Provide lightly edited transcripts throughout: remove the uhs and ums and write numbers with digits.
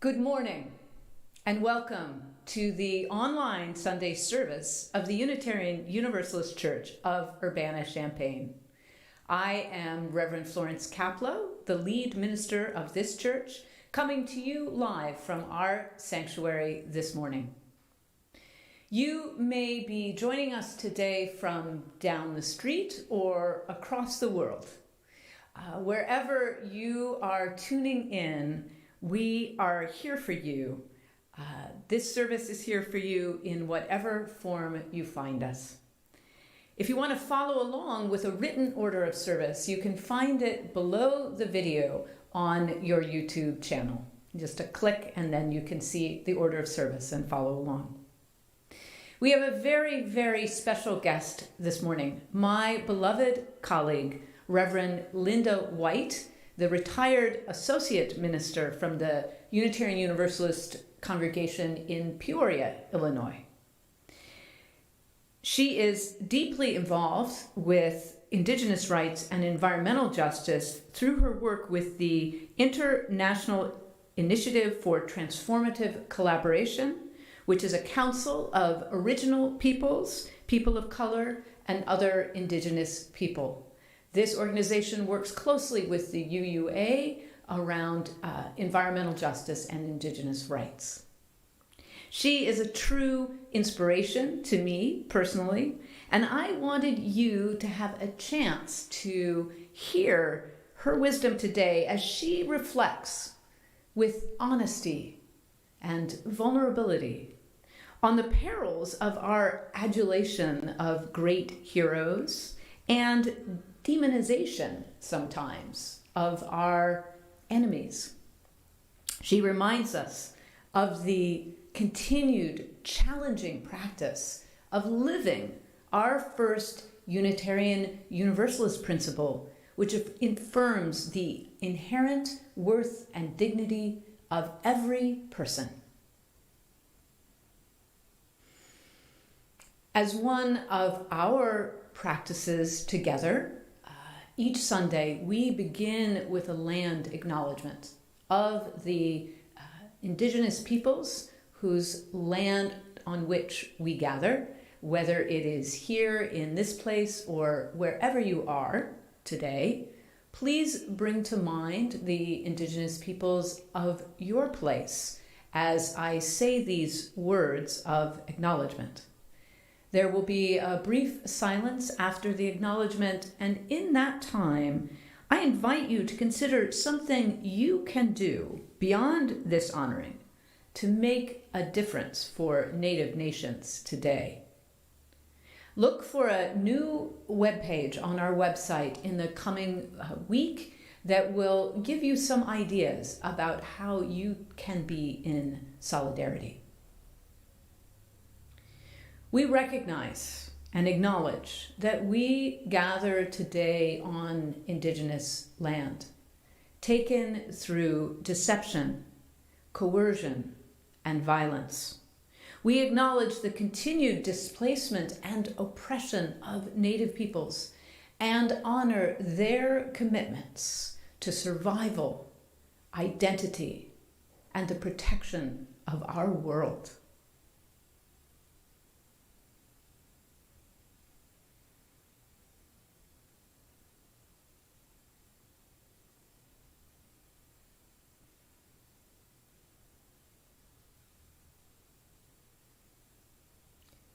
Good morning and welcome to the online Sunday service of the Unitarian Universalist Church of Urbana-Champaign. I am Reverend Florence Caplow, the lead minister of this church, coming to you live from our sanctuary this morning. You may be joining us today from down the street or across the world. Wherever you are tuning in, we are here for you. This service is here for you in whatever form you find us. If you want to follow along with a written order of service, you can find it below the video on your YouTube channel. Just a click and then you can see the order of service and follow along. We have a very, very special guest this morning, my beloved colleague, Reverend Lynnda White, the retired associate minister from the Unitarian Universalist congregation in Peoria, Illinois. She is deeply involved with Indigenous rights and environmental justice through her work with the InterNátional Initiative for Transformative Collaboration, which is a council of original peoples, people of color, and other Indigenous people. This organization works closely with the UUA around environmental justice and Indigenous rights. She is a true inspiration to me personally, and I wanted you to have a chance to hear her wisdom today as she reflects with honesty and vulnerability on the perils of our adulation of great heroes and demonization sometimes of our enemies. She reminds us of the continued challenging practice of living our first Unitarian Universalist principle, which affirms the inherent worth and dignity of every person. As one of our practices together, each Sunday, we begin with a land acknowledgement of the Indigenous peoples whose land on which we gather, whether it is here in this place or wherever you are today. Please bring to mind the Indigenous peoples of your place as I say these words of acknowledgement. There will be a brief silence after the acknowledgement, and in that time, I invite you to consider something you can do beyond this honoring to make a difference for Native nations today. Look for a new webpage on our website in the coming week that will give you some ideas about how you can be in solidarity. We recognize and acknowledge that we gather today on Indigenous land, taken through deception, coercion, and violence. We acknowledge the continued displacement and oppression of Native peoples and honor their commitments to survival, identity, and the protection of our world.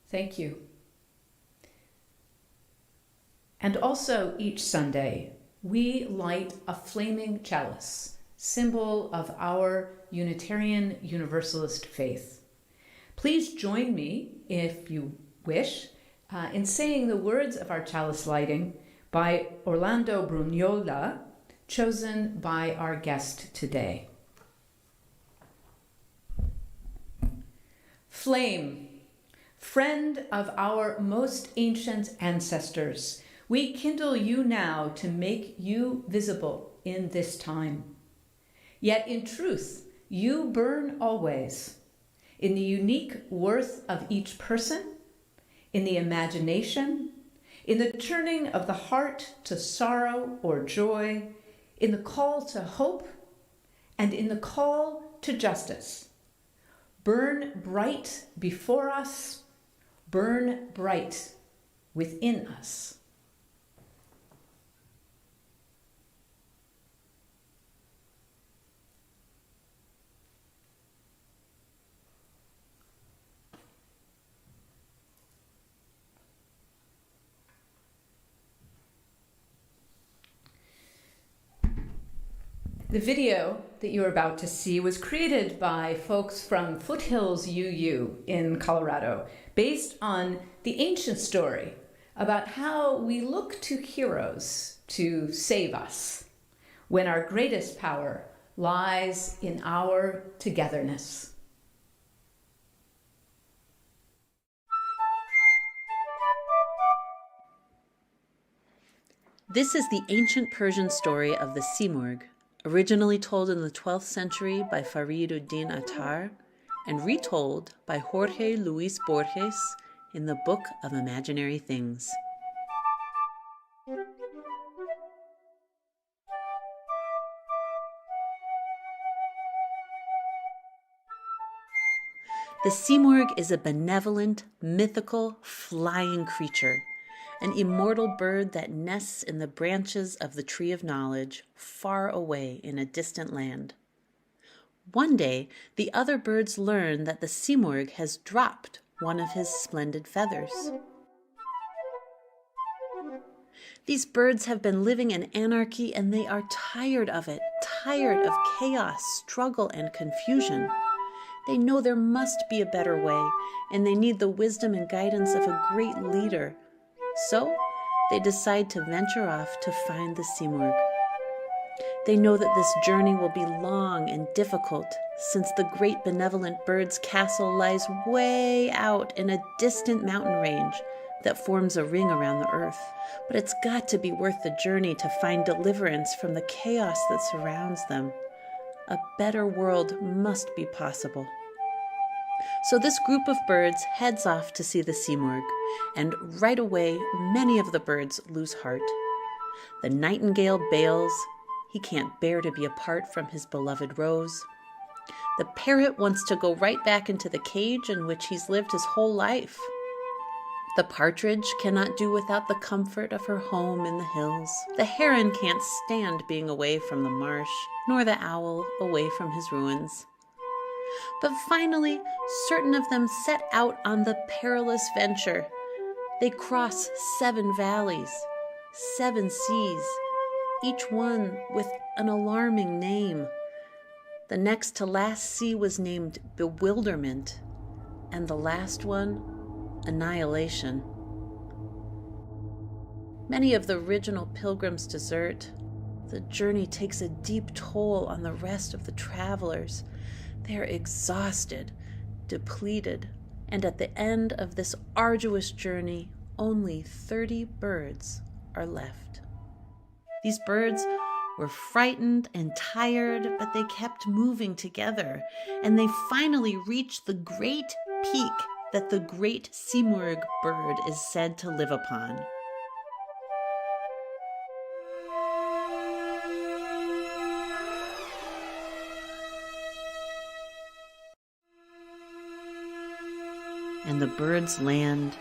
Thank you. And also each Sunday, we light a flaming chalice, symbol of our Unitarian Universalist faith. Please join me, if you wish, in saying the words of our chalice lighting by Orlando Brugnola, chosen by our guest today. Flame, friend of our most ancient ancestors, we kindle you now to make you visible in this time. Yet in truth, you burn always, in the unique worth of each person, in the imagination, in the turning of the heart to sorrow or joy, in the call to hope, and in the call to justice. Burn bright before us, burn bright within us. The video that you're about to see was created by folks from Foothills UU in Colorado, based on the ancient story about how we look to heroes to save us when our greatest power lies in our togetherness. This is the ancient Persian story of the Simurgh, originally told in the 12th century by Farid-ud-Din Attar and retold by Jorge Luis Borges in the Book of Imaginary Things. The Simurgh is a benevolent, mythical, flying creature, an immortal bird that nests in the branches of the Tree of Knowledge, far away in a distant land. One day, the other birds learn that the Simurgh has dropped one of his splendid feathers. These birds have been living in anarchy, and they are tired of it, tired of chaos, struggle, and confusion. They know there must be a better way, and they need the wisdom and guidance of a great leader. So, they decide to venture off to find the Simurgh. They know that this journey will be long and difficult, since the great benevolent bird's castle lies way out in a distant mountain range that forms a ring around the earth. But it's got to be worth the journey to find deliverance from the chaos that surrounds them. A better world must be possible. So this group of birds heads off to see the Simurgh, and right away many of the birds lose heart. The nightingale bails. He can't bear to be apart from his beloved rose. The parrot wants to go right back into the cage in which he's lived his whole life. The partridge cannot do without the comfort of her home in the hills. The heron can't stand being away from the marsh, nor the owl away from his ruins. But finally, certain of them set out on the perilous venture. They cross 7 valleys, 7 seas, each one with an alarming name. The next to last sea was named Bewilderment, and the last one, Annihilation. Many of the original pilgrims desert. The journey takes a deep toll on the rest of the travelers. They are exhausted, depleted, and at the end of this arduous journey, only 30 birds are left. These birds were frightened and tired, but they kept moving together, and they finally reached the great peak that the great Simurgh bird is said to live upon. And the birds land.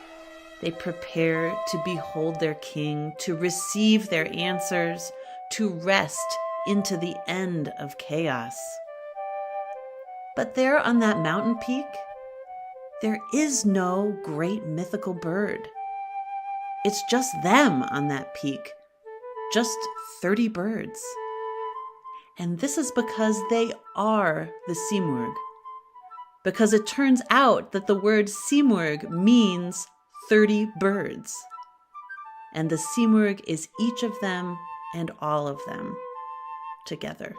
They prepare to behold their king, to receive their answers, to rest into the end of chaos. But there on that mountain peak, there is no great mythical bird. It's just them on that peak, just 30 birds. And this is because they are the Simurgh. Because it turns out that the word Simurgh means 30 birds. And the Simurgh is each of them and all of them together.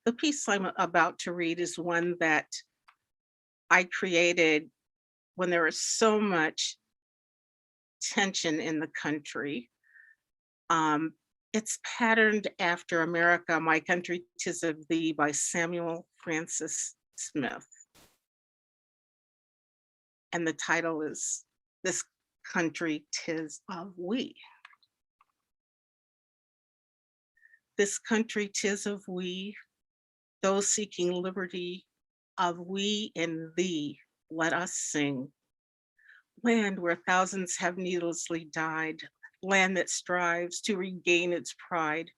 The piece I'm about to read is one that I created when there was so much tension in the country. It's patterned after America, My Country, 'Tis of Thee by Samuel Francis Smith. And the title is This Country, 'Tis of We. This country, 'tis of we, those seeking liberty, of we and thee, let us sing. Land where thousands have needlessly died, land that strives to regain its pride.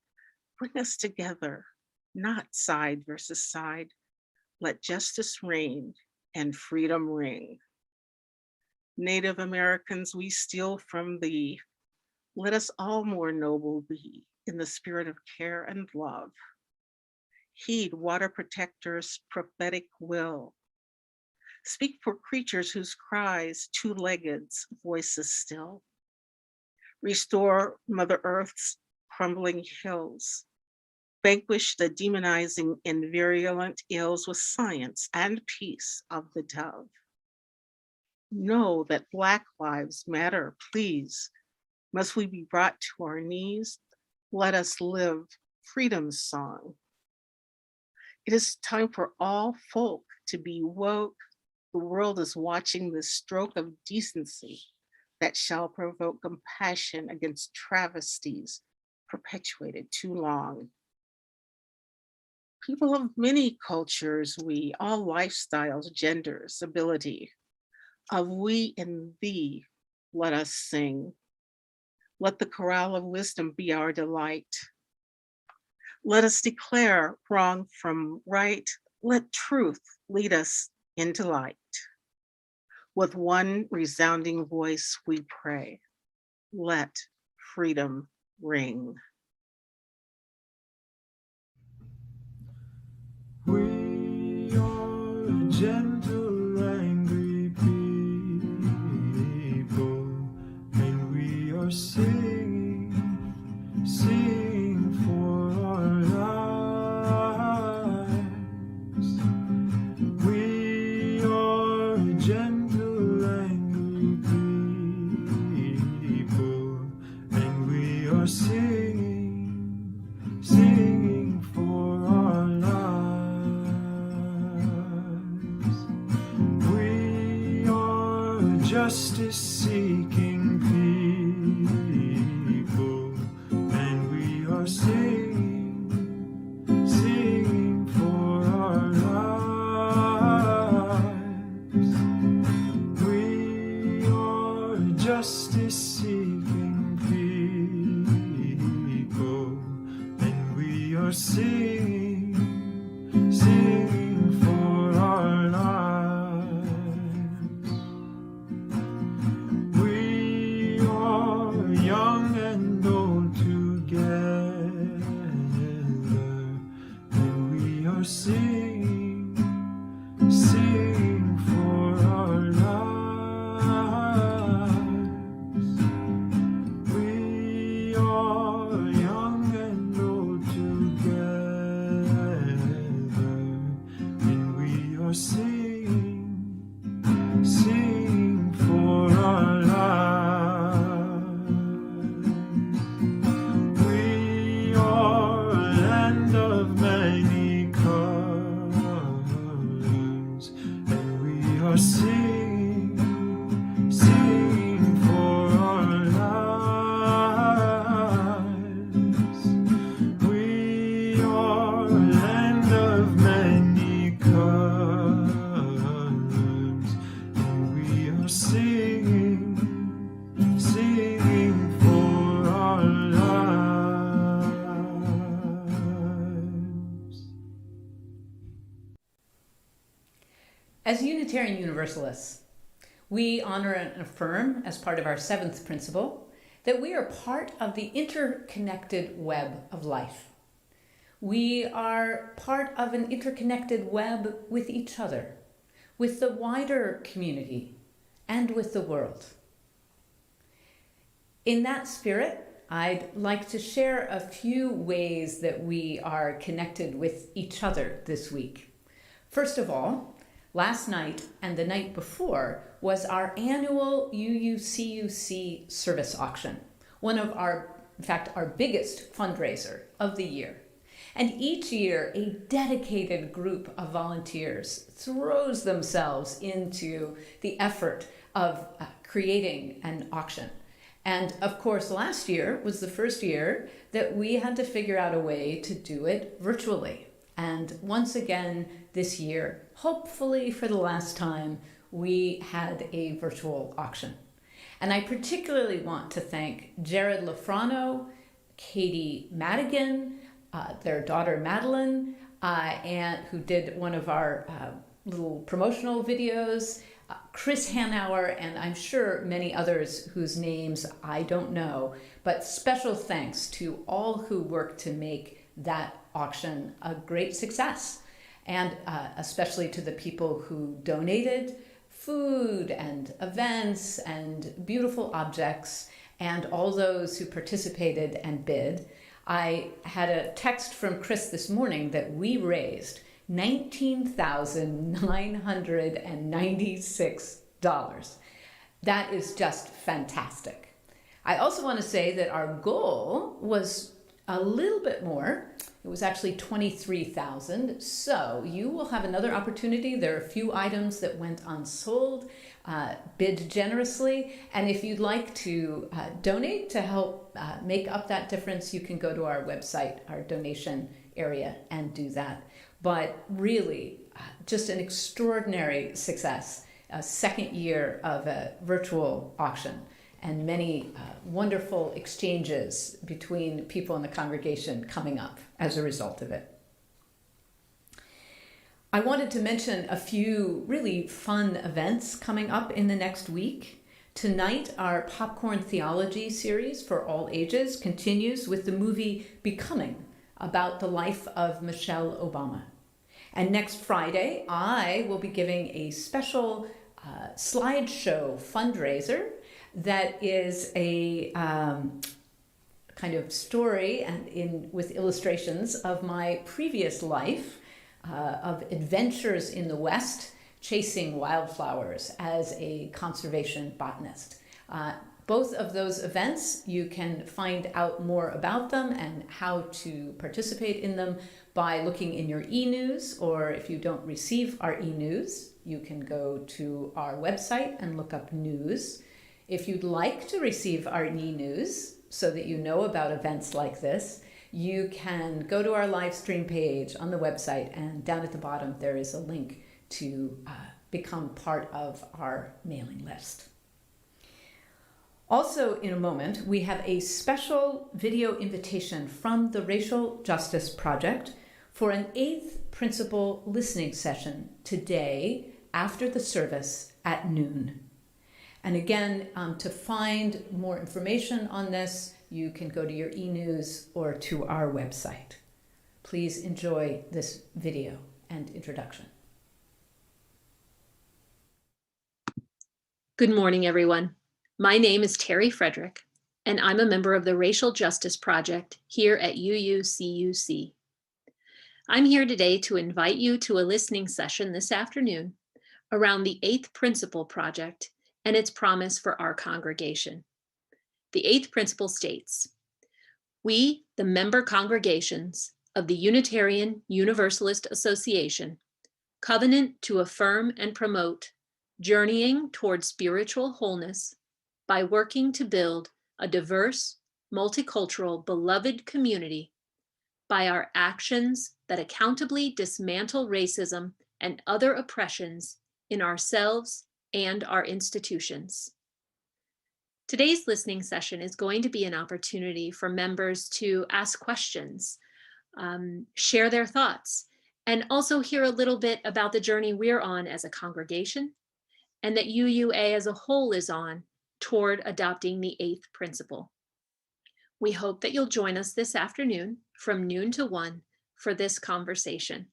Bring us together, not side versus side. Let justice reign and freedom ring. Native Americans, we steal from thee. Let us all more noble be in the spirit of care and love. Heed water protectors' prophetic will. Speak for creatures whose cries, two-legged's voices still. Restore Mother Earth's crumbling hills. Vanquish the demonizing and virulent ills with science and peace of the dove. Know that Black lives matter, please. Must we be brought to our knees? Let us live freedom's song. It is time for all folk to be woke. The world is watching this stroke of decency that shall provoke compassion against travesties perpetuated too long. People of many cultures, we, all lifestyles, genders, ability, of we and thee, let us sing. Let the chorale of wisdom be our delight. Let us declare wrong from right. Let truth lead us into light. With one resounding voice we pray, let freedom ring. We are a gentle, angry people, and we are singing for our lives. We are a gentle, angry people, and we are singing for our lives. We are justice-seeking people, and we are singing for our lives. We are justice-seeking people, and we are singing for our lives. We are young and old together, and we are singing for our lives. We are young and old together, and we are singing for our lives. We are a land of many colors, and we are singing for our lives. We are a land of many colors, and we are singing for our lives. As Unitarian Universalists, we honor and affirm, as part of our seventh principle, that we are part of the interconnected web of life. We are part of an interconnected web with each other, with the wider community, and with the world. In that spirit, I'd like to share a few ways that we are connected with each other this week. First of all, last night and the night before was our annual UUCUC service auction, one of in fact, our biggest fundraiser of the year. And each year, a dedicated group of volunteers throws themselves into the effort of creating an auction. And of course, last year was the first year that we had to figure out a way to do it virtually. And once again this year, hopefully for the last time, we had a virtual auction. And I particularly want to thank Jared Lafrano, Katie Madigan, their daughter Madeline, and who did one of our little promotional videos, Chris Hanauer, and I'm sure many others whose names I don't know, but special thanks to all who worked to make that auction a great success, and especially to the people who donated food and events and beautiful objects, and all those who participated and bid. I had a text from Chris this morning that we raised $19,996. That is just fantastic. I also want to say that our goal was a little bit more. It was actually 23,000. So you will have another opportunity. There are a few items that went unsold. Bid generously. And if you'd like to donate to help make up that difference, you can go to our website, our donation area, and do that. But really, just an extraordinary success. A second year of a virtual auction, and many wonderful exchanges between people in the congregation coming up as a result of it. I wanted to mention a few really fun events coming up in the next week. Tonight, our Popcorn Theology series for all ages continues with the movie Becoming, about the life of Michelle Obama. And next Friday, I will be giving a special slideshow fundraiser that is a kind of story and with illustrations of my previous life of adventures in the West, chasing wildflowers as a conservation botanist. Both of those events, you can find out more about them and how to participate in them by looking in your e-news, or if you don't receive our e-news, you can go to our website and look up news. If you'd like to receive our e-news so that you know about events like this, you can go to our live stream page on the website, and down at the bottom there is a link to become part of our mailing list. Also, in a moment, we have a special video invitation from the Racial Justice Project for an 8th Principle listening session today after the service at noon. And again, to find more information on this, you can go to your e-news or to our website. Please enjoy this video and introduction. Good morning, everyone. My name is Terry Frederick, and I'm a member of the Racial Justice Project here at UUCUC. I'm here today to invite you to a listening session this afternoon around the 8th Principle Project and its promise for our congregation. The 8th Principle states, "We, the member congregations of the Unitarian Universalist Association, covenant to affirm and promote journeying toward spiritual wholeness by working to build a diverse, multicultural, beloved community by our actions that accountably dismantle racism and other oppressions in ourselves and our institutions." Today's listening session is going to be an opportunity for members to ask questions, share their thoughts, and also hear a little bit about the journey we're on as a congregation, and that UUA as a whole is on toward adopting the 8th principle. We hope that you'll join us this afternoon from noon to 1 for this conversation.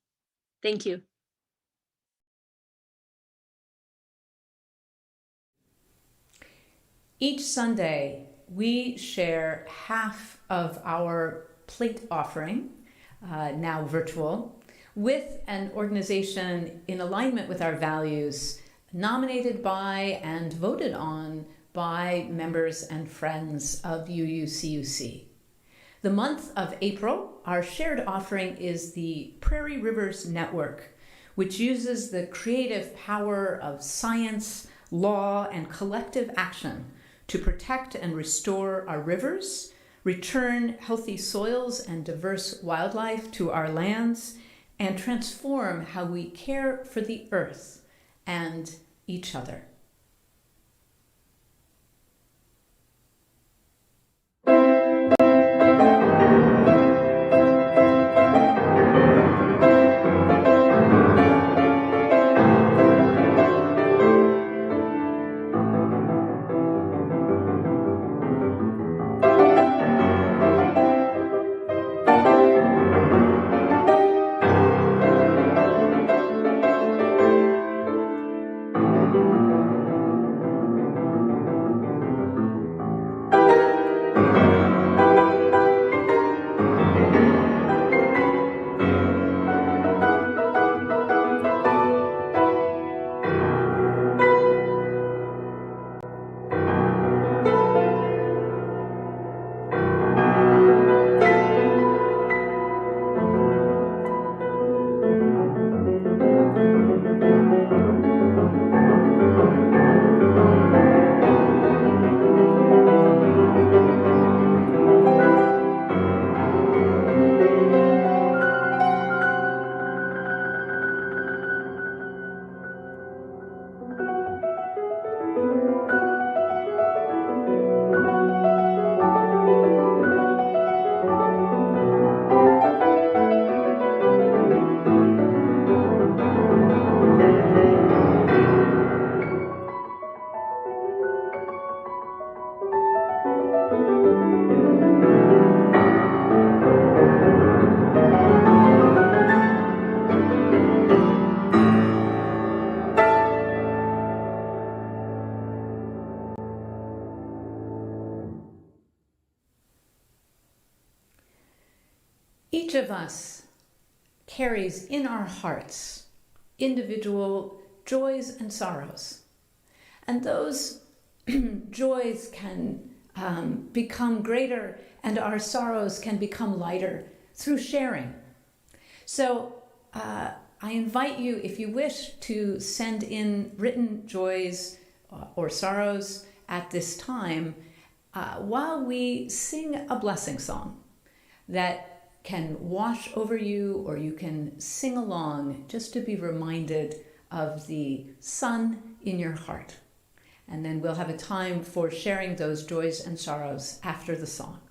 Thank you. Each Sunday we share half of our plate offering, now virtual, with an organization in alignment with our values, nominated by and voted on by members and friends of UUCUC. The month of April, our shared offering is the Prairie Rivers Network, which uses the creative power of science, law, and collective action to protect and restore our rivers, return healthy soils and diverse wildlife to our lands, and transform how we care for the earth and each other. Each of us carries in our hearts individual joys and sorrows. And those joys can become greater and our sorrows can become lighter through sharing. So I invite you, if you wish, to send in written joys or sorrows at this time while we sing a blessing song that can wash over you, or you can sing along just to be reminded of the sun in your heart. And then we'll have a time for sharing those joys and sorrows after the song.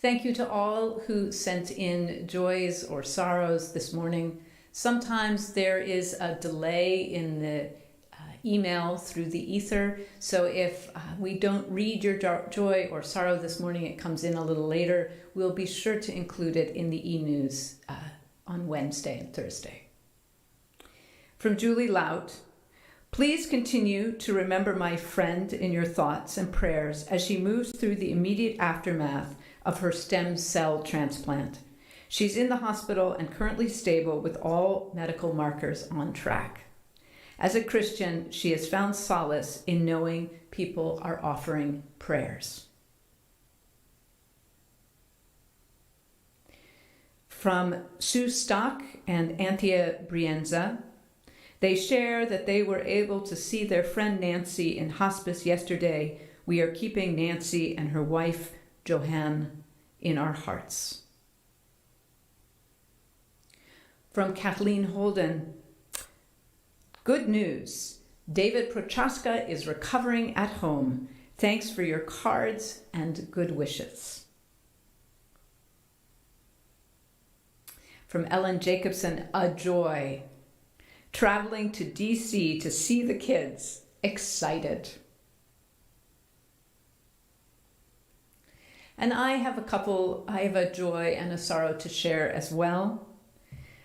Thank you to all who sent in joys or sorrows this morning. Sometimes there is a delay in the email through the ether, so if we don't read your joy or sorrow this morning, it comes in a little later, we'll be sure to include it in the e-news on Wednesday and Thursday. From Julie Lout, please continue to remember my friend in your thoughts and prayers as she moves through the immediate aftermath of her stem cell transplant. She's in the hospital and currently stable with all medical markers on track. As a Christian, she has found solace in knowing people are offering prayers. From Sue Stock and Anthea Brienza, they share that they were able to see their friend Nancy in hospice yesterday. We are keeping Nancy and her wife, Johanne, in our hearts. From Kathleen Holden, good news. David Prochaska is recovering at home. Thanks for your cards and good wishes. From Ellen Jacobson, a joy. Traveling to DC to see the kids. Excited. And I have a joy and a sorrow to share as well.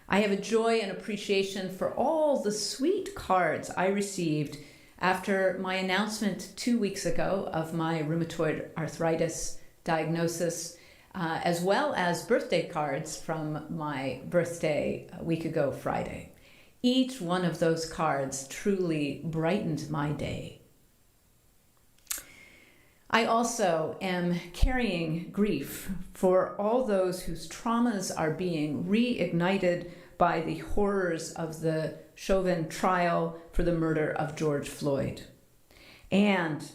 I have a joy and appreciation for all the sweet cards I received after my announcement 2 weeks ago of my rheumatoid arthritis diagnosis, as well as birthday cards from my birthday a week ago Friday. Each one of those cards truly brightened my day. I also am carrying grief for all those whose traumas are being reignited by the horrors of the Chauvin trial for the murder of George Floyd, and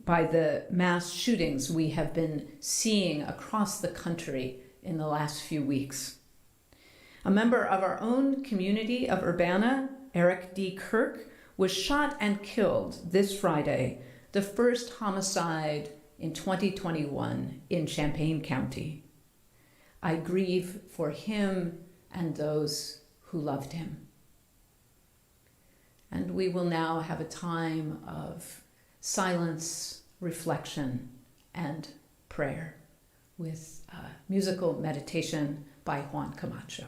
by the mass shootings we have been seeing across the country in the last few weeks. A member of our own community of Urbana, Eric D. Kirk, was shot and killed this Friday, the first homicide in 2021 in Champaign County. I grieve for him and those who loved him. And we will now have a time of silence, reflection, and prayer with musical meditation by Juan Camacho.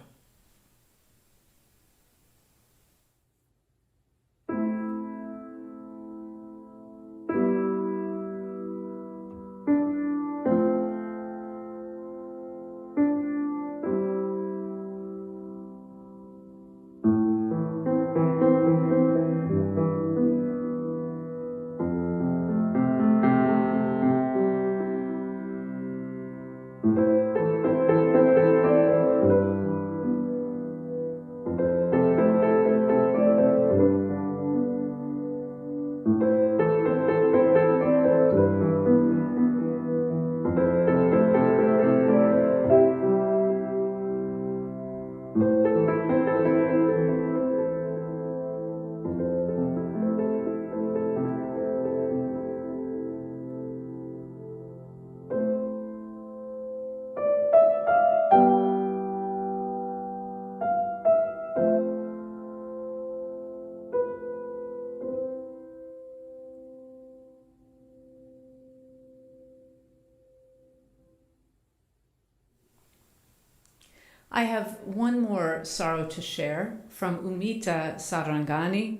I have one more sorrow to share from Umita Sarangani.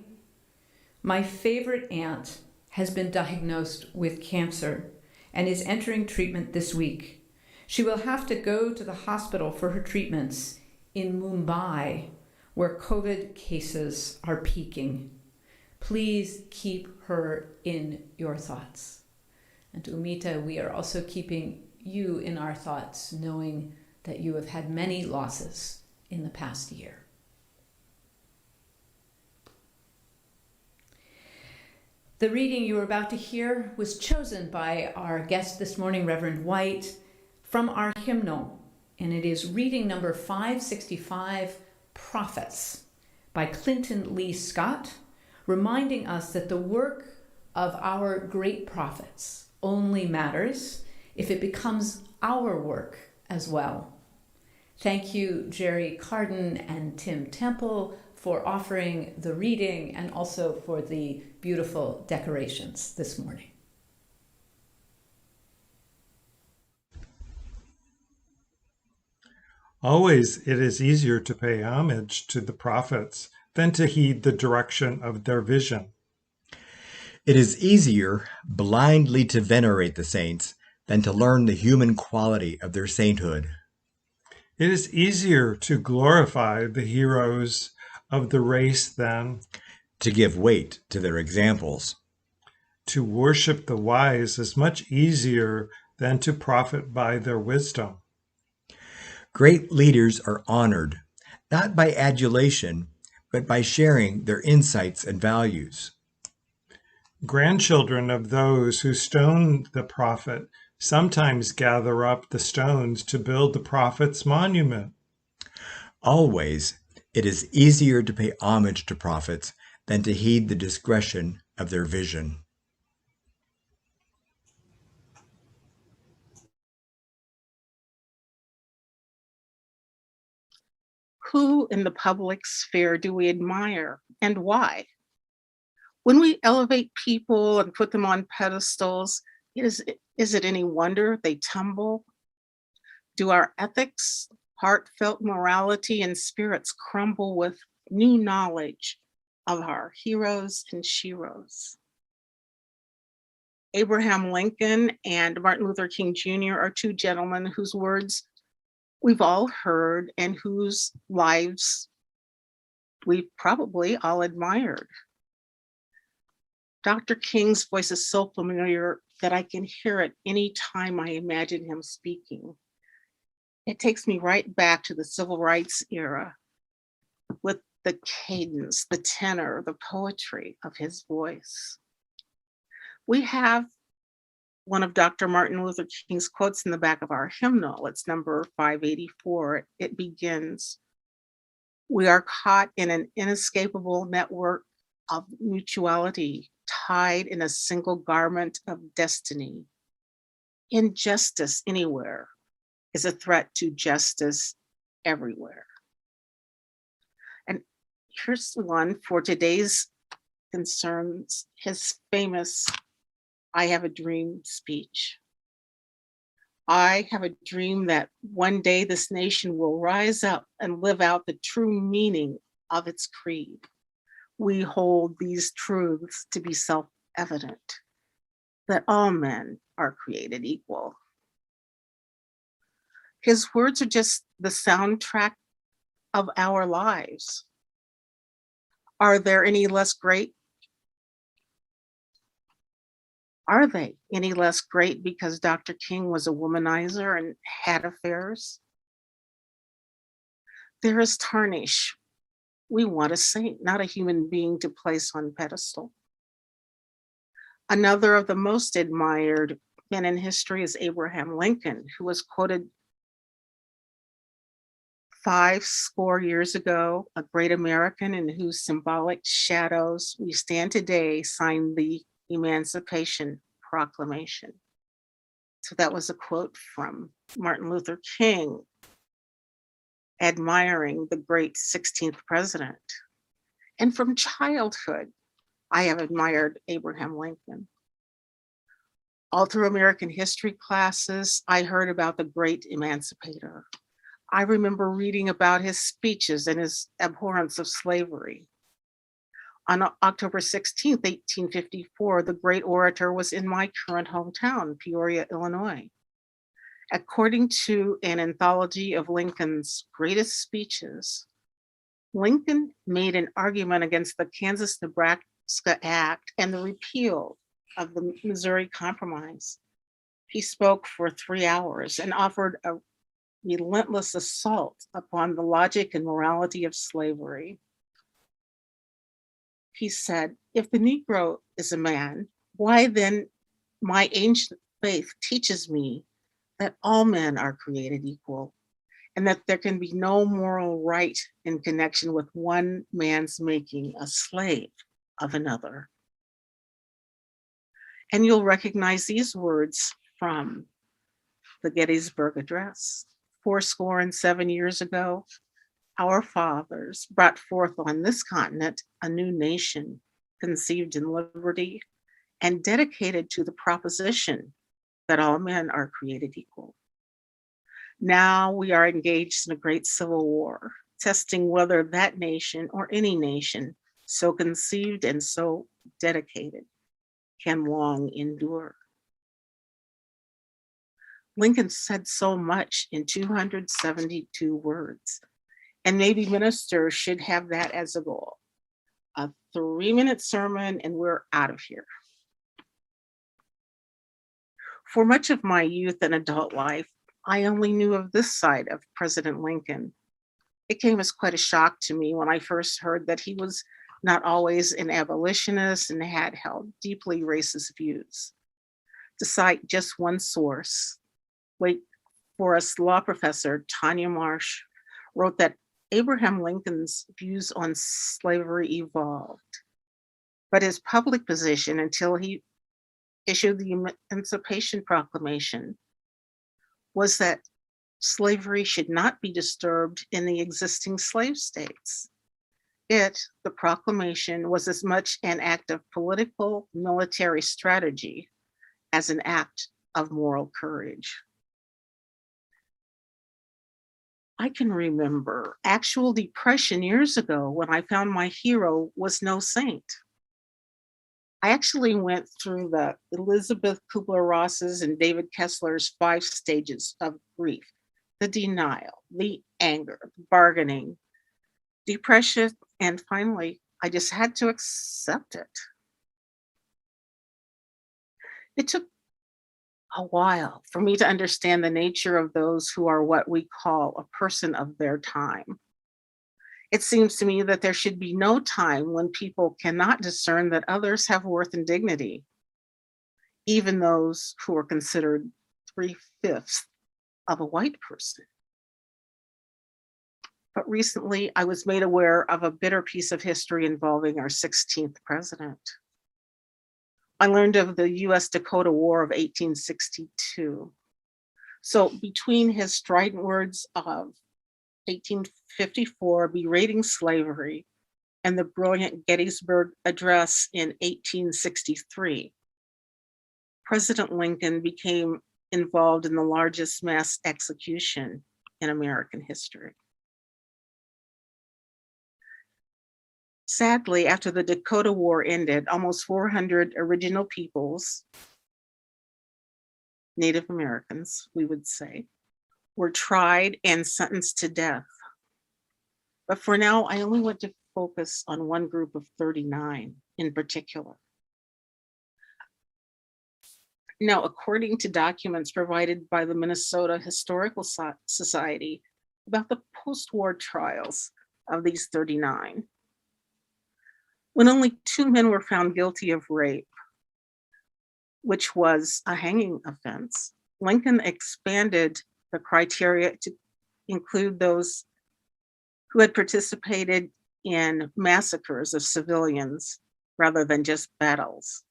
My favorite aunt has been diagnosed with cancer and is entering treatment this week. She will have to go to the hospital for her treatments in Mumbai, where COVID cases are peaking. Please keep her in your thoughts. And Umita, we are also keeping you in our thoughts, knowing that you have had many losses in the past year. The reading you are about to hear was chosen by our guest this morning, Reverend White, from our hymnal, and it is reading number 565, Prophets, by Clinton Lee Scott, reminding us that the work of our great prophets only matters if it becomes our work as well. Thank you, Jerry Carden and Tim Temple, for offering the reading and also for the beautiful decorations this morning. Always it is easier to pay homage to the prophets than to heed the direction of their vision. It is easier blindly to venerate the saints than to learn the human quality of their sainthood. It is easier to glorify the heroes of the race than to give weight to their examples. To worship the wise is much easier than to profit by their wisdom. Great leaders are honored, not by adulation, but by sharing their insights and values. Grandchildren of those who stoned the prophet sometimes gather up the stones to build the prophet's monument. Always, it is easier to pay homage to prophets than to heed the discretion of their vision. Who in the public sphere do we admire and why? When we elevate people and put them on pedestals, is it any wonder they tumble? Do our ethics, heartfelt morality, and spirits crumble with new knowledge of our heroes and sheroes? Abraham Lincoln and Martin Luther King Jr. are two gentlemen whose words we've all heard and whose lives we've probably all admired. Dr. King's voice is so familiar that I can hear it any time I imagine him speaking. It takes me right back to the civil rights era with the cadence, the tenor, the poetry of his voice. We have one of Dr. Martin Luther King's quotes in the back of our hymnal. It's number 584. It begins, "We are caught in an inescapable network of mutuality, tied in a single garment of destiny. Injustice anywhere is a threat to justice everywhere." And here's one for today's concerns, his famous "I have a dream" speech. "I have a dream that one day this nation will rise up and live out the true meaning of its creed. We hold these truths to be self-evident, that all men are created equal." His words are just the soundtrack of our lives. Are there any less great? Are they any less great because Dr. King was a womanizer and had affairs? There is tarnish. We want a saint, not a human being to place on pedestal. Another of the most admired men in history is Abraham Lincoln, who was quoted 50 years ago, a great American in whose symbolic shadows we stand today, signed the Emancipation Proclamation. So that was a quote from Martin Luther King, admiring the great 16th president. And from childhood, I have admired Abraham Lincoln. All through American history classes, I heard about the great emancipator. I remember reading about his speeches and his abhorrence of slavery. On October 16th, 1854, the great orator was in my current hometown, Peoria, Illinois. According to an anthology of Lincoln's greatest speeches, Lincoln made an argument against the Kansas-Nebraska Act and the repeal of the Missouri Compromise. He spoke for 3 hours and offered a relentless assault upon the logic and morality of slavery. He said, "If the Negro is a man, why then my ancient faith teaches me that all men are created equal and that there can be no moral right in connection with one man's making a slave of another." And you'll recognize these words from the Gettysburg Address. 77 years ago, our fathers brought forth on this continent a new nation conceived in liberty and dedicated to the proposition that all men are created equal. Now we are engaged in a great civil war, testing whether that nation or any nation so conceived and so dedicated can long endure. Lincoln said so much in 272 words, and maybe ministers should have that as a goal. A 3-minute sermon and we're out of here. For much of my youth and adult life, I only knew of this side of President Lincoln. It came as quite a shock to me when I first heard that he was not always an abolitionist and had held deeply racist views. To cite just one source, Wake Forest law professor Tanya Marsh wrote that Abraham Lincoln's views on slavery evolved, but his public position until he issued the Emancipation Proclamation was that slavery should not be disturbed in the existing slave states. It, the proclamation, was as much an act of political military strategy as an act of moral courage. I can remember actual depression years ago when I found my hero was no saint. I actually went through the Elizabeth Kubler-Ross's and David Kessler's 5 stages of grief: the denial, the anger, the bargaining, depression, and finally, I just had to accept it. It took a while for me to understand the nature of those who are what we call a person of their time. It seems to me that there should be no time when people cannot discern that others have worth and dignity, even those who are considered 3/5 of a white person. But recently, I was made aware of a bitter piece of history involving our 16th president. I learned of the US Dakota War of 1862. So between his strident words of 1854 berating slavery and the brilliant Gettysburg Address in 1863, President Lincoln became involved in the largest mass execution in American history. Sadly, after the Dakota War ended, almost 400 original peoples, Native Americans, we would say, were tried and sentenced to death. But for now, I only want to focus on one group of 39 in particular. Now, according to documents provided by the Minnesota Historical Society about the post-war trials of these 39, when only 2 men were found guilty of rape, which was a hanging offense, Lincoln expanded the criteria to include those who had participated in massacres of civilians rather than just battles.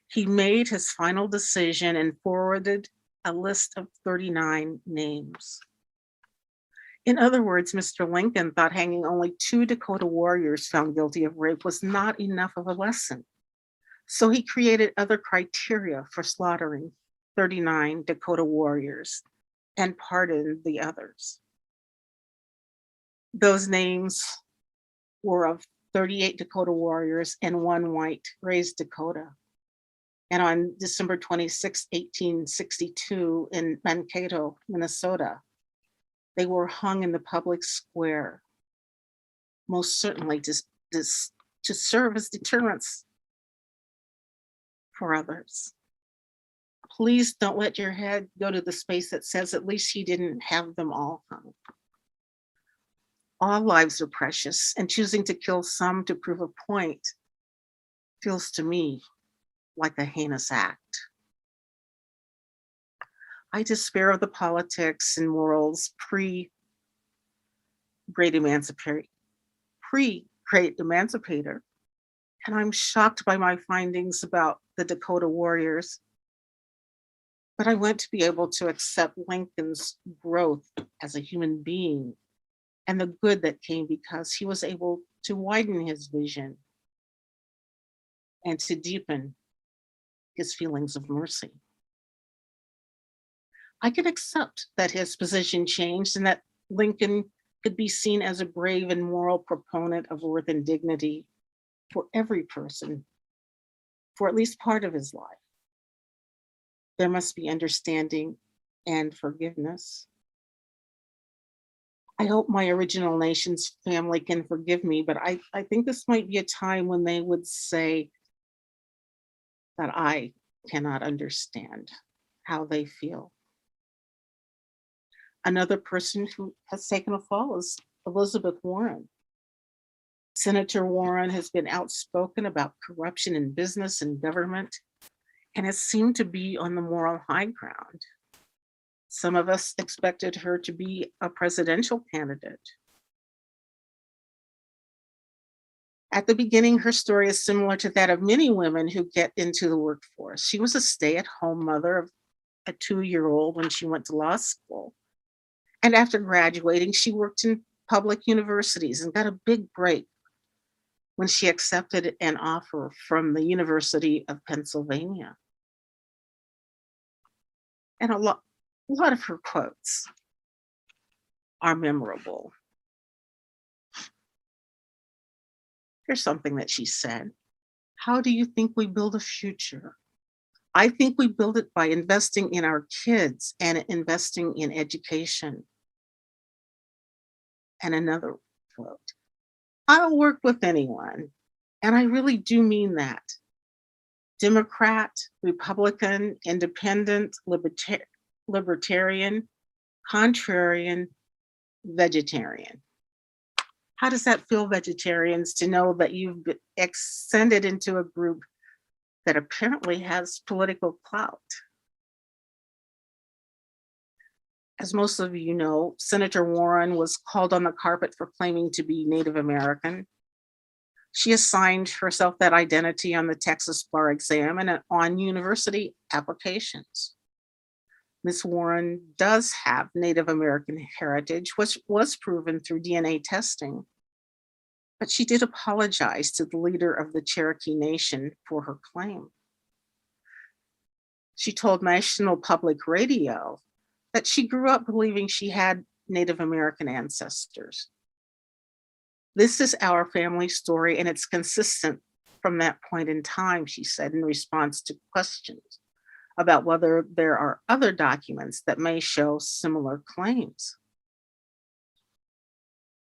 He made his final decision and forwarded a list of 39 names. In other words, Mr. Lincoln thought hanging only 2 Dakota warriors found guilty of rape was not enough of a lesson. So he created other criteria for slaughtering 39 Dakota warriors and pardoned the others. Those names were of 38 Dakota warriors and 1 white raised Dakota. And on December 26, 1862 in Mankato, Minnesota, they were hung in the public square, most certainly to serve as deterrents for others. Please don't let your head go to the space that says at least he didn't have them all hung. All lives are precious, and choosing to kill some to prove a point feels to me like a heinous act. I despair of the politics and morals pre-Great Emancipator, and I'm shocked by my findings about the Dakota warriors. but I want to be able to accept Lincoln's growth as a human being and the good that came because he was able to widen his vision and to deepen his feelings of mercy. I could accept that his position changed and that Lincoln could be seen as a brave and moral proponent of worth and dignity for every person for at least part of his life. There must be understanding and forgiveness. I hope my original nation's family can forgive me, but I think this might be a time when they would say that I cannot understand how they feel. Another person who has taken a fall is Elizabeth Warren. Senator Warren has been outspoken about corruption in business and government and has seemed to be on the moral high ground. Some of us expected her to be a presidential candidate. At the beginning, her story is similar to that of many women who get into the workforce. She was a stay-at-home mother of a 2-year-old when she went to law school. And after graduating, she worked in public universities and got a big break when she accepted an offer from the University of Pennsylvania. And a lot of her quotes are memorable. Here's something that she said. How do you think we build a future? I think we build it by investing in our kids and investing in education. And another quote, I'll work with anyone. And I really do mean that. Democrat, Republican, Independent, Libertarian, Contrarian, Vegetarian. How does that feel, vegetarians, to know that you've been extended into a group that apparently has political clout? As most of you know, Senator Warren was called on the carpet for claiming to be Native American. She assigned herself that identity on the Texas bar exam and on university applications. Ms. Warren does have Native American heritage, which was proven through DNA testing. But she did apologize to the leader of the Cherokee Nation for her claim. She told National Public Radio that she grew up believing she had Native American ancestors. This is our family story, and it's consistent from that point in time, she said in response to questions about whether there are other documents that may show similar claims.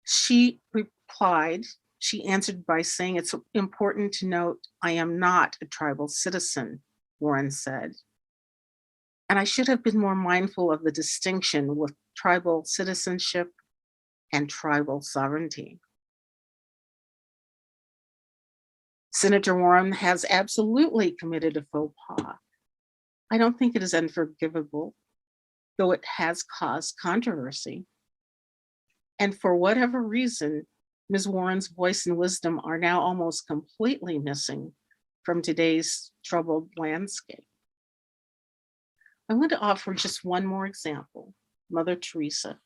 She answered by saying, it's important to note, I am not a tribal citizen, Warren said. And I should have been more mindful of the distinction with tribal citizenship and tribal sovereignty. Senator Warren has absolutely committed a faux pas. I don't think it is unforgivable, though it has caused controversy. And for whatever reason, Ms. Warren's voice and wisdom are now almost completely missing from today's troubled landscape. I want to offer just one more example, Mother Teresa,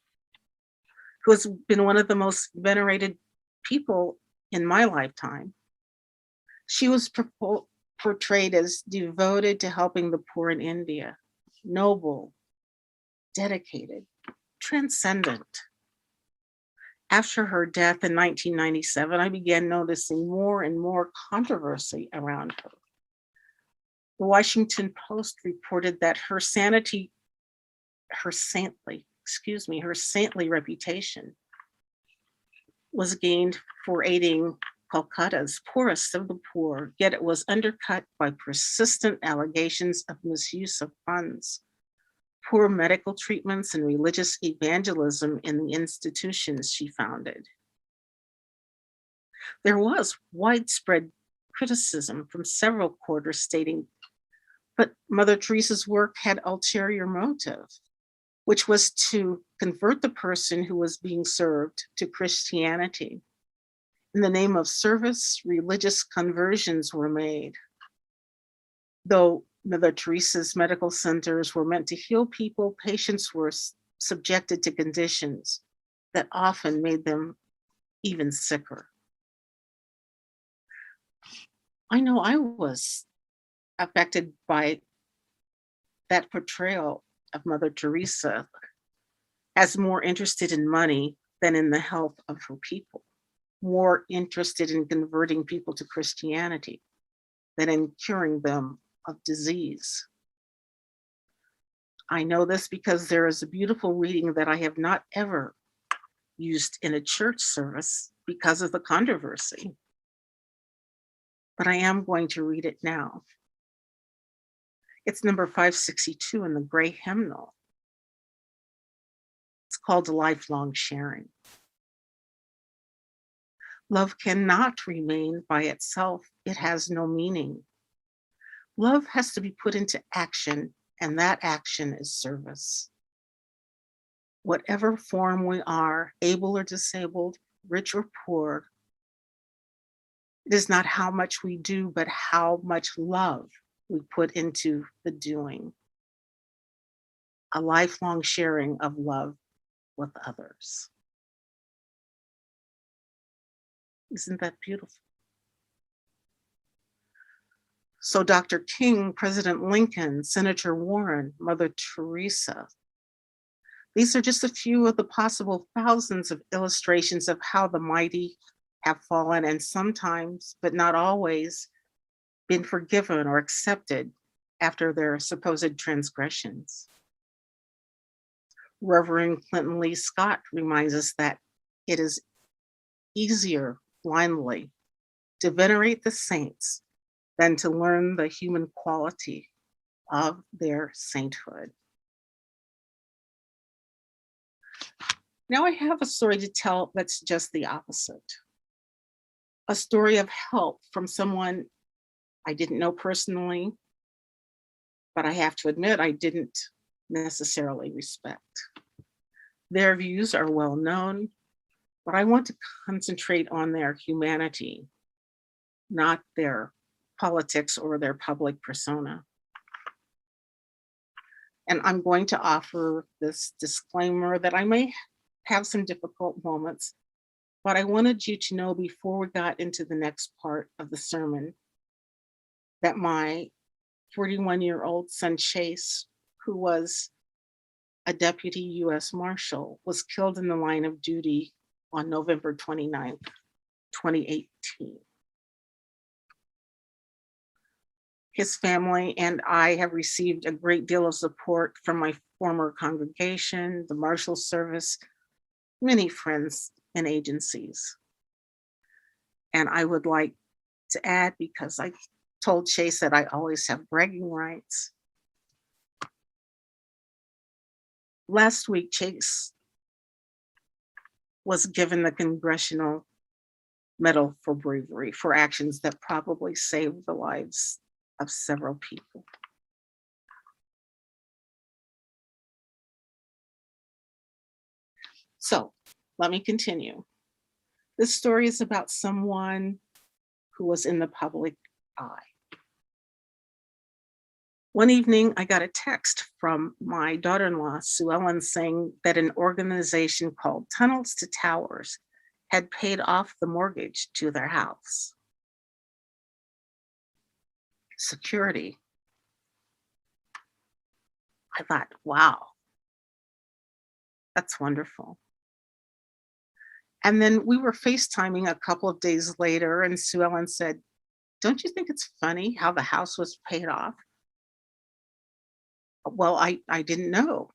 who has been one of the most venerated people in my lifetime. She was portrayed as devoted to helping the poor in India, noble, dedicated, transcendent. After her death in 1997, I began noticing more and more controversy around her. The Washington Post reported that her saintly reputation was gained for aiding Calcutta's poorest of the poor, yet it was undercut by persistent allegations of misuse of funds, poor medical treatments, and religious evangelism in the institutions she founded. There was widespread criticism from several quarters stating, but Mother Teresa's work had ulterior motive, which was to convert the person who was being served to Christianity. In the name of service, religious conversions were made. Though Mother Teresa's medical centers were meant to heal people. Patients were subjected to conditions that often made them even sicker. I know I was affected by that portrayal of Mother Teresa as more interested in money than in the health of her people, more interested in converting people to Christianity than in curing them of disease. I know this because there is a beautiful reading that I have not ever used in a church service because of the controversy, but I am going to read it now. It's number 562 in the Gray Hymnal. It's called Lifelong Sharing. Love cannot remain by itself. It has no meaning. Love has to be put into action, and that action is service. Whatever form we are, able or disabled, rich or poor, it is not how much we do, but how much love we put into the doing. A lifelong sharing of love with others. Isn't that beautiful? So Dr. King, President Lincoln, Senator Warren, Mother Teresa, these are just a few of the possible thousands of illustrations of how the mighty have fallen and sometimes, but not always, been forgiven or accepted after their supposed transgressions. Reverend Clinton Lee Scott reminds us that it is easier blindly to venerate the saints than to learn the human quality of their sainthood. Now I have a story to tell that's just the opposite. A story of help from someone I didn't know personally, but I have to admit I didn't necessarily respect. Their views are well known, but I want to concentrate on their humanity, not their politics or their public persona. And I'm going to offer this disclaimer that I may have some difficult moments, but I wanted you to know before we got into the next part of the sermon that my 41-year-old son Chase, who was a deputy US Marshal, was killed in the line of duty on November 29th, 2018. His family and I have received a great deal of support from my former congregation, the Marshal Service, many friends and agencies. And I would like to add, because I told Chase that I always have bragging rights. Last week, Chase was given the Congressional Medal for Bravery for actions that probably saved the lives of several people. So let me continue. This story is about someone who was in the public eye. One evening, I got a text from my daughter-in-law, Sue Ellen, saying that an organization called Tunnels to Towers had paid off the mortgage to their house. Security. I thought, wow, that's wonderful. And then we were FaceTiming a couple of days later, and Sue Ellen said, "Don't you think it's funny how the house was paid off?" Well, I didn't know.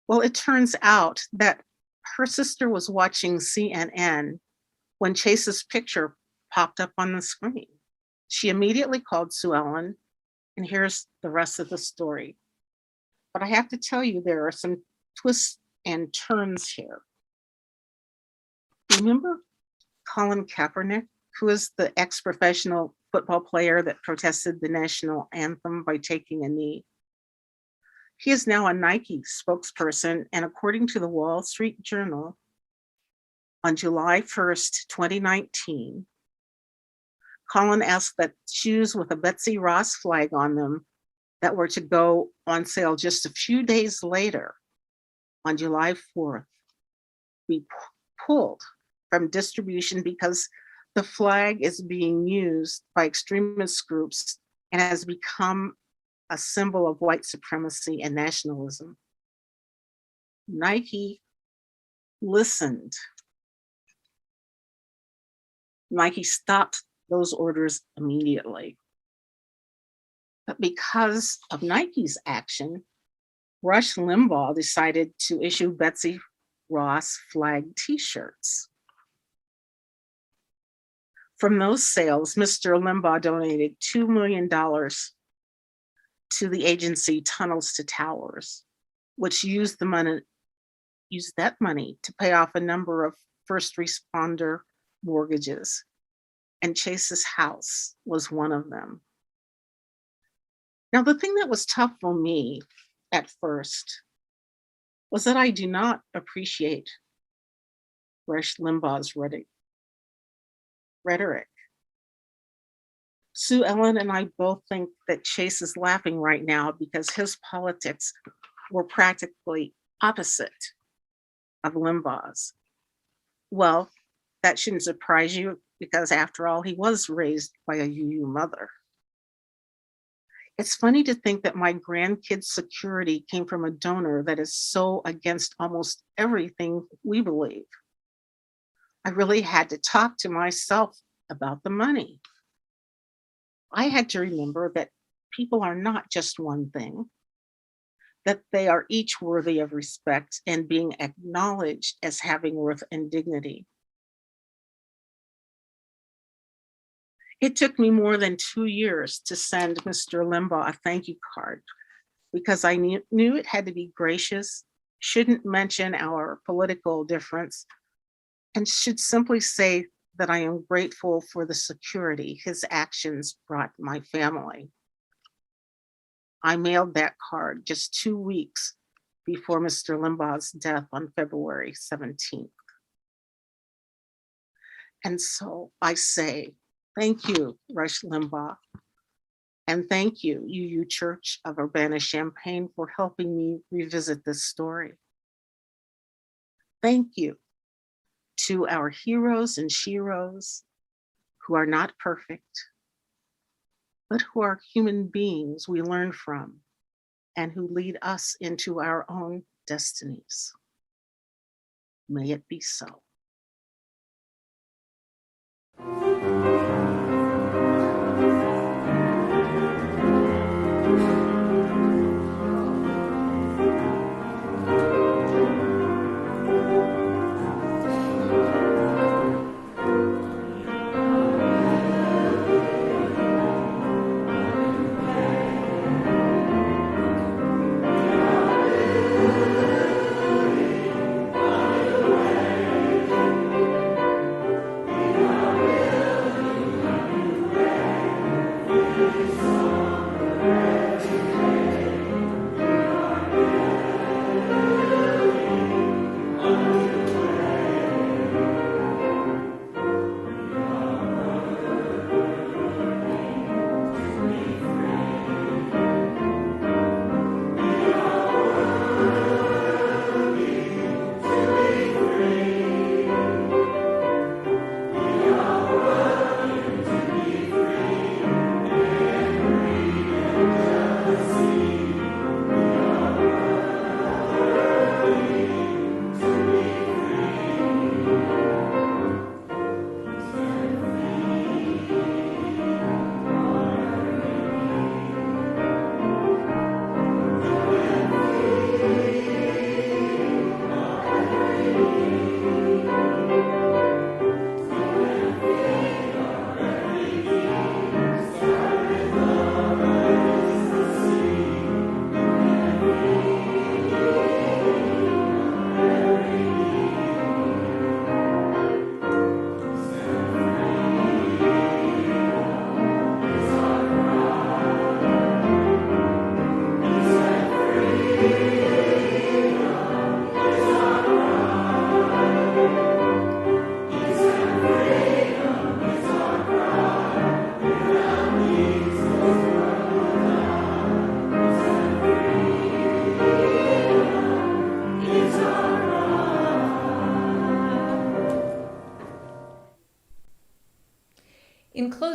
Well, it turns out that her sister was watching CNN when Chase's picture popped up on the screen. She immediately called Sue Ellen, and here's the rest of the story. But I have to tell you, there are some twists and turns here. Remember Colin Kaepernick, who is the ex-professional football player that protested the national anthem by taking a knee? He is now a Nike spokesperson, and according to the Wall Street Journal, on July 1st, 2019, Colin asked that shoes with a Betsy Ross flag on them that were to go on sale just a few days later, on July 4th, be pulled from distribution because the flag is being used by extremist groups and has become a symbol of white supremacy and nationalism. Nike listened. Nike stopped those orders immediately. But because of Nike's action, Rush Limbaugh decided to issue Betsy Ross flag t-shirts. From those sales, Mr. Limbaugh donated $2 million to the agency Tunnels to Towers, which used that money to pay off a number of first responder mortgages, and Chase's house was one of them. Now, the thing that was tough for me at first was that I do not appreciate Rush Limbaugh's rhetoric. Sue Ellen and I both think that Chase is laughing right now because his politics were practically opposite of Limbaugh's. Well, that shouldn't surprise you because after all, he was raised by a UU mother. It's funny to think that my grandkids' security came from a donor that is so against almost everything we believe. I really had to talk to myself about the money. I had to remember that people are not just one thing, that they are each worthy of respect and being acknowledged as having worth and dignity. It took me more than 2 years to send Mr. Limbaugh a thank you card because I knew it had to be gracious, shouldn't mention our political difference, and should simply say that I am grateful for the security his actions brought my family. I mailed that card just 2 weeks before Mr. Limbaugh's death on February 17th. And so I say, thank you, Rush Limbaugh. And thank you, UU Church of Urbana-Champaign, for helping me revisit this story. Thank you to our heroes and sheroes who are not perfect, but who are human beings we learn from and who lead us into our own destinies. May it be so.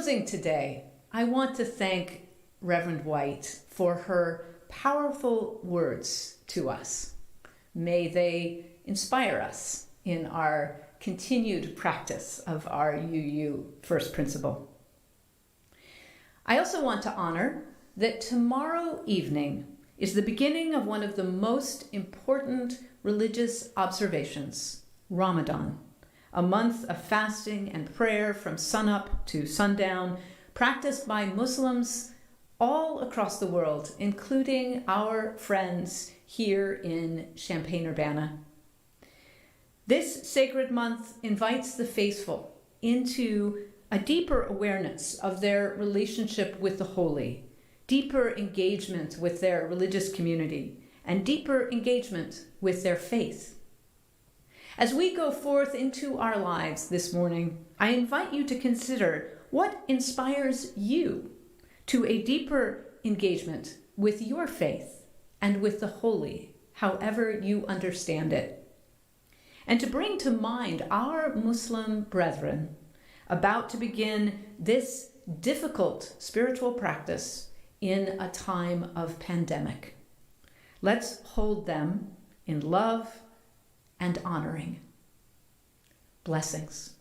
closing today, I want to thank Reverend White for her powerful words to us. May they inspire us in our continued practice of our UU first principle. I also want to honor that tomorrow evening is the beginning of one of the most important religious observations, Ramadan, a month of fasting and prayer from sunup to sundown, practiced by Muslims all across the world, including our friends here in Champaign-Urbana. This sacred month invites the faithful into a deeper awareness of their relationship with the holy, deeper engagement with their religious community, and deeper engagement with their faith. As we go forth into our lives this morning, I invite you to consider what inspires you to a deeper engagement with your faith and with the holy, however you understand it, and to bring to mind our Muslim brethren about to begin this difficult spiritual practice in a time of pandemic. Let's hold them in love and honoring. Blessings.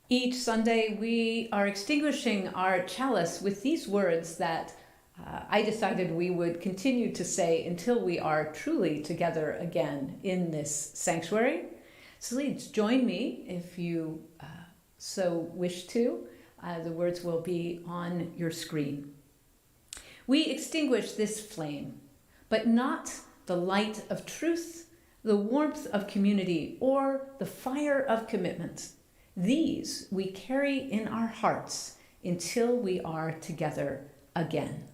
Each Sunday, we are extinguishing our chalice with these words that I decided we would continue to say until we are truly together again in this sanctuary. So please join me if you so wish to. The words will be on your screen. We extinguish this flame, but not the light of truth, the warmth of community, or the fire of commitment. These we carry in our hearts until we are together again.